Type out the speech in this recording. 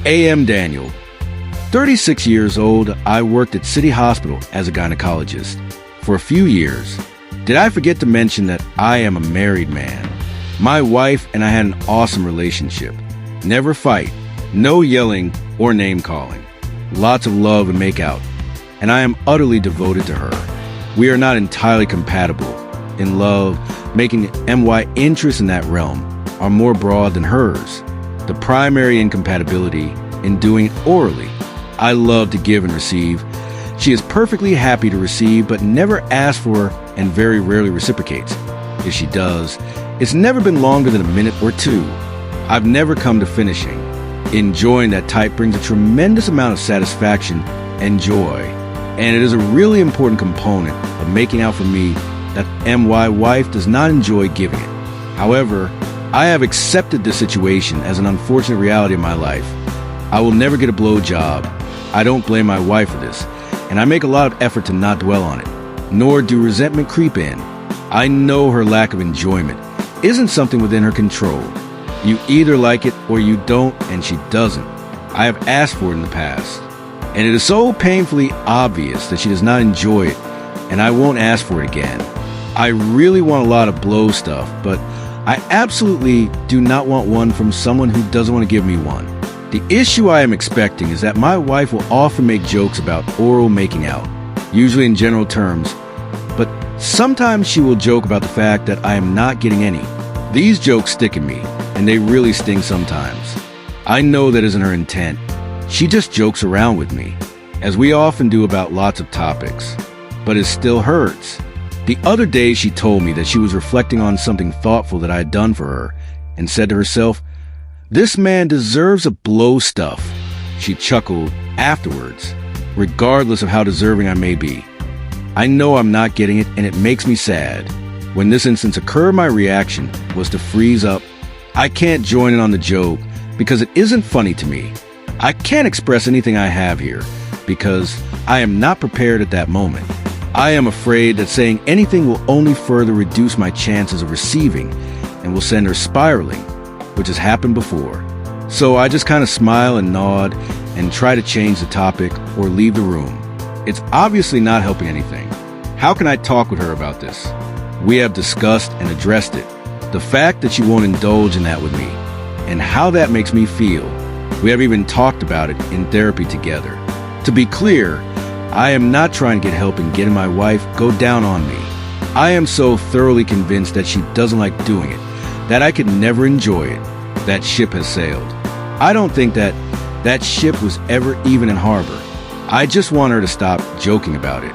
A.M. Daniel. 36 years old, I worked at City Hospital as a gynecologist for a few years. Did I forget to mention that I am a married man? My wife and I had an awesome relationship. Never fight, no yelling or name-calling. Lots of love and make-out, and I am utterly devoted to her. We are not entirely compatible in love, making my interests in that realm are more broad than hers. The primary incompatibility in doing it orally. I love to give and receive. She is perfectly happy to receive, but never asks for and very rarely reciprocates. If she does, it's never been longer than a minute or two. I've never come to finishing. Enjoying that type brings a tremendous amount of satisfaction and joy, and it is a really important component of making out for me that my wife does not enjoy giving it. However, I have accepted this situation as an unfortunate reality of my life. I will never get a blowjob. I don't blame my wife for this, and I make a lot of effort to not dwell on it, nor do resentment creep in. I know her lack of enjoyment isn't something within her control. You either like it or you don't, and she doesn't. I have asked for it in the past, and it is so painfully obvious that she does not enjoy it, and I won't ask for it again. I really want a lot of blow stuff, but I absolutely do not want one from someone who doesn't want to give me one. The issue I am expecting is that my wife will often make jokes about oral making out, usually in general terms, but sometimes she will joke about the fact that I am not getting any. These jokes stick in me, and they really sting sometimes. I know that isn't her intent. She just jokes around with me, as we often do about lots of topics, but it still hurts. The other day she told me that she was reflecting on something thoughtful that I had done for her, and said to herself, "This man deserves a blow stuff." She chuckled afterwards, regardless of how deserving I may be. I know I'm not getting it, and it makes me sad. When this instance occurred, my reaction was to freeze up. I can't join in on the joke because it isn't funny to me. I can't express anything I have here because I am not prepared at that moment. I am afraid that saying anything will only further reduce my chances of receiving and will send her spiraling, which has happened before. So I just kind of smile and nod and try to change the topic or leave the room. It's obviously not helping anything. How can I talk with her about this? We have discussed and addressed it. The fact that she won't indulge in that with me and how that makes me feel. We have even talked about it in therapy together. To be clear, I am not trying to get help in getting my wife go down on me. I am so thoroughly convinced that she doesn't like doing it, that I could never enjoy it. That ship has sailed. I don't think that ship was ever even in harbor. I just want her to stop joking about it.